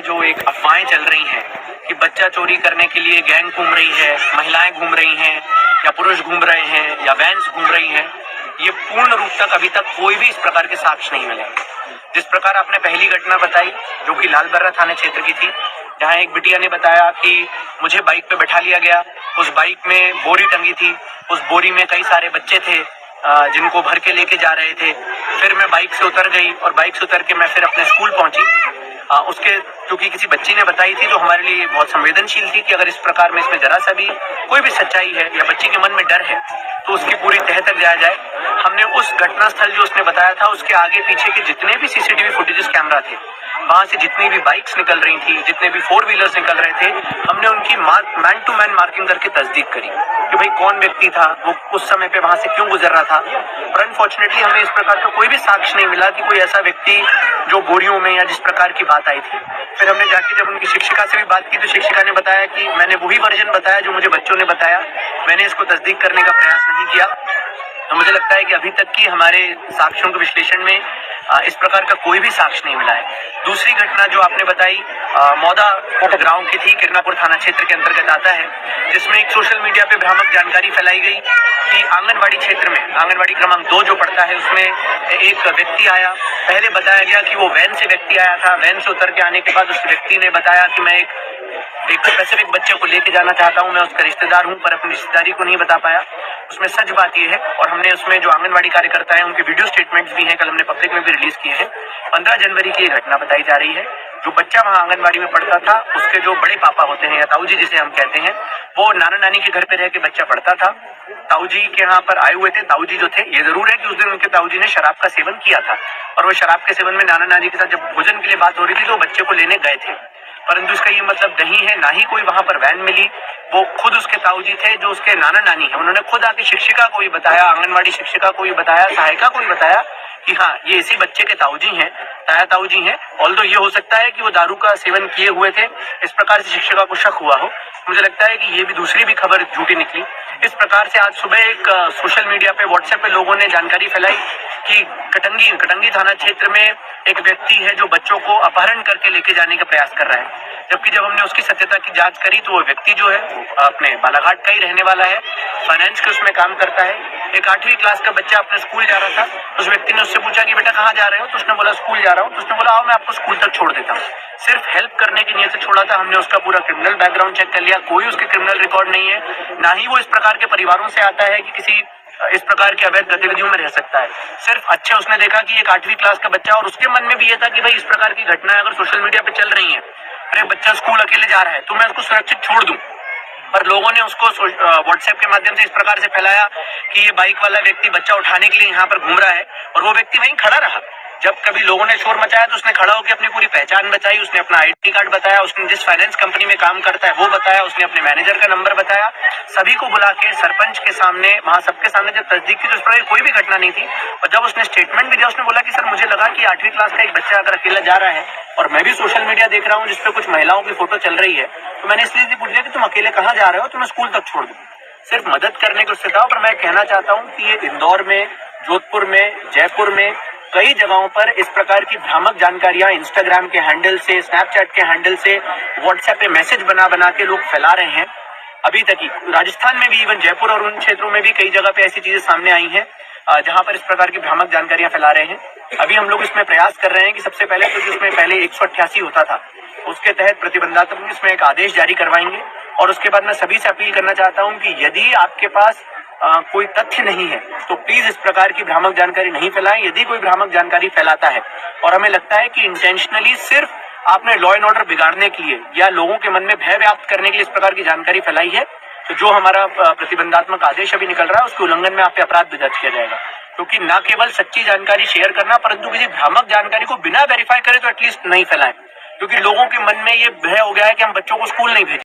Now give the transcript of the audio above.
जो एक अफवाहें चल रही हैं कि बच्चा चोरी करने के लिए गैंग घूम रही है, महिलाएं घूम रही हैं या पुरुष घूम रहे हैं या वैन्स घूम रही हैं, ये पूर्ण रूप तक अभी तक कोई भी इस प्रकार के साक्ष्य नहीं मिले। जिस प्रकार आपने पहली घटना बताई जो कि लालबर्रा थाना क्षेत्र की थी, जहां एक बिटिया ने बताया कि मुझे बाइक पे बैठा लिया गया, उस बाइक में बोरी टंगी थी, उस बोरी में कई सारे बच्चे थे जिनको भर के लेके जा रहे थे। फिर मैं बाइक से उतर गई और बाइक से उतर के मैं फिर अपने स्कूल पहुंची। उसके क्योंकि किसी बच्ची ने बताई थी तो हमारे लिए बहुत संवेदनशील थी कि अगर इस प्रकार में इसमें जरा सा भी कोई भी सच्चाई है या बच्ची के मन में डर है तो उसकी पूरी तह तक जाया जाए। हमने उस घटनास्थल जो उसने बताया था उसके आगे पीछे के जितने भी सीसीटीवी फुटेजेस कैमरा थे, वहां से जितनी भी बाइक्स निकल रही थी, जितने भी 4 व्हीलर्स निकल रहे थे, हमने उनकी मैन टू मैन मार्किंग करके तस्दीक करी कि भाई कौन व्यक्ति था, वो उस समय पे वहां से क्यों गुजर रहा था। पर अनफॉर्चुनेटली हमें इस प्रकार का कोई भी साक्ष्य नहीं मिला कि कोई ऐसा व्यक्ति जो बोरियों में या जिस प्रकार की बात आई थी। फिर हमने जाके जब उनकी शिक्षिका से भी बात की तो शिक्षिका ने बताया कि मैंने वही वर्जन बताया जो मुझे बच्चों ने बताया, मैंने इसको तस्दीक करने का प्रयास नहीं किया। तो मुझे लगता है कि अभी तक की हमारे साक्ष्यों के विश्लेषण में इस प्रकार का कोई भी साक्ष्य नहीं मिला है। दूसरी घटना जो आपने बताई मौदा गांव की थी, किरनापुर थाना क्षेत्र के अंतर्गत आता है, जिसमें एक सोशल मीडिया पे भ्रामक जानकारी फैलाई गई कि आंगनबाड़ी क्षेत्र में आंगनबाड़ी क्रमांक 2 जो पड़ता है उसमें एक व्यक्ति आया। पहले बताया गया कि वो वैन से व्यक्ति आया था, वैन से उतर के आने के बाद उस व्यक्ति ने बताया कि मैं एक स्पेसिफिक बच्चे को लेके जाना चाहता हूं, मैं उसका रिश्तेदार हूं, पर अपनी रिश्तेदारी को नहीं बता पाया। उसमें सच बात यह है और हमने उसमें जो आंगनबाड़ी कार्यकर्ता है उनके वीडियो स्टेटमेंट्स भी हैं, कल हमने पब्लिक में भी रिलीज किए हैं। 15 जनवरी की घटना बताई जा रही है। जो बच्चा वहां आंगनबाड़ी में पढ़ता था उसके जो बड़े पापा होते हैं या ताऊ जी जिसे हम कहते हैं, वो नाना नानी के घर पे रह के बच्चा पढ़ता था। ताऊ जी के यहाँ पर आए हुए थे। ताऊ जी जो थे, ये जरूर है कि उस दिन उनके ताऊ जी ने शराब का सेवन किया था और वो शराब के सेवन में नाना नानी के साथ जब भोजन के लिए बात हो रही थी तो बच्चे को लेने गए थे। परंतु इसका ये मतलब नहीं है, ना ही कोई वहां पर वैन मिली। वो खुद उसके ताऊजी थे जो उसके नाना नानी है, उन्होंने खुद आके शिक्षिका को भी बताया, आंगनबाड़ी शिक्षिका को भी बताया, सहायिका को भी बताया कि हाँ ये इसी बच्चे के ताऊजी हैं, ताया ताऊजी हैं। ऑल्दो ये हो सकता है कि वो दारू का सेवन किए हुए थे, इस प्रकार से शिक्षिका को शक हुआ हो। मुझे लगता है कि ये भी दूसरी भी खबर झूठी निकली। इस प्रकार से आज सुबह एक सोशल मीडिया पे व्हाट्सएप पे लोगों ने जानकारी फैलाई कि कटंगी थाना क्षेत्र में एक व्यक्ति है जो बच्चों को अपहरण करके लेके जाने का प्रयास कर रहा है। जबकि जब हमने उसकी सत्यता की जांच करी तो वो व्यक्ति जो है अपने बालाघाट का ही रहने वाला है, फाइनेंस के उसमें काम करता है। एक 8वीं क्लास का बच्चा अपने स्कूल जा रहा था, उस व्यक्ति ने उससे पूछा कि बेटा कहाँ जा रहे हो, तो उसने बोला स्कूल जा रहा हूँ। तो उसने बोला आओ मैं आपको स्कूल तक छोड़ देता हूँ। सिर्फ हेल्प करने की नीयत से छोड़ा था। हमने उसका पूरा क्रिमिनल बैकग्राउंड चेक कर लिया, कोई उसके क्रिमिनल रिकॉर्ड नहीं है, ना ही वो इस प्रकार के परिवारों से आता है कि किसी इस प्रकार की अवैध गतिविधियों में रह सकता है। सिर्फ अच्छा उसने देखा कि एक 8वीं क्लास का बच्चा, और उसके मन में भी ये था कि भाई इस प्रकार की घटनाएं अगर सोशल मीडिया पे चल रही हैं, अरे बच्चा स्कूल अकेले जा रहा है तो मैं उसको सुरक्षित छोड़ दूं। पर लोगों ने उसको व्हाट्सएप के माध्यम से इस प्रकार से फैलाया कि ये बाइक वाला व्यक्ति बच्चा उठाने के लिए यहाँ पर घूम रहा है, और वो व्यक्ति वहीं खड़ा रहा। जब कभी लोगों ने शोर मचाया तो उसने खड़ा होकर अपनी पूरी पहचान बताई, उसने अपना आईडी कार्ड बताया, उसने जिस फाइनेंस कंपनी में काम करता है वो बताया, उसने अपने मैनेजर का नंबर बताया। सभी को बुला के सरपंच के सामने, वहां सबके सामने जब तस्दीक की तो उस पर कोई भी घटना नहीं थी। और जब उसने स्टेटमेंट भी दिया, उसने बोला कि सर मुझे लगा कि 8वीं क्लास का एक बच्चा अगर अकेला जा रहा है और मैं भी सोशल मीडिया देख रहा हूँ जिसपे कुछ महिलाओं की फोटो चल रही है, तो मैंने इसलिए पूछ लिया कि तुम अकेले कहाँ जा रहे हो, तो मैं स्कूल तक छोड़ दूं। सिर्फ मदद करने को उससे था। पर मैं कहना चाहता हूँ कि ये इंदौर में, जोधपुर में, जयपुर में कई जगहों पर इस प्रकार की भ्रामक जानकारियां इंस्टाग्राम के हैंडल से, स्नैपचैट के हैंडल से, व्हाट्सएप पे मैसेज बना बना के लोग फैला रहे हैं। अभी तक ही राजस्थान में भी, इवन जयपुर और उन क्षेत्रों में भी कई जगह पे ऐसी चीजें सामने आई हैं जहां पर इस प्रकार की भ्रामक जानकारियां फैला रहे हैं। अभी हम लोग इसमें प्रयास कर रहे हैं कि सबसे पहले तो जिसमें पहले 188 होता था उसके तहत प्रतिबंधात्मक इसमें एक आदेश जारी करवाएंगे। और उसके बाद मैं सभी से अपील करना चाहता हूं कि यदि आपके पास कोई तथ्य नहीं है तो प्लीज इस प्रकार की भ्रामक जानकारी नहीं फैलाएं। यदि कोई भ्रामक जानकारी फैलाता है और हमें लगता है कि इंटेंशनली सिर्फ आपने लॉ एंड ऑर्डर बिगाड़ने के लिए या लोगों के मन में भय व्याप्त करने के लिए इस प्रकार की जानकारी फैलाई है, तो जो हमारा प्रतिबंधात्मक आदेश अभी निकल रहा है उसके उल्लंघन में आप पे अपराध भी दर्ज किया जाएगा। क्योंकि न केवल सच्ची जानकारी शेयर करना, परंतु किसी भ्रामक जानकारी को बिना वेरीफाई करे तो एटलीस्ट नहीं फैलाएं। क्योंकि लोगों के मन में ये भय हो गया है कि हम बच्चों को स्कूल नहीं भेजें।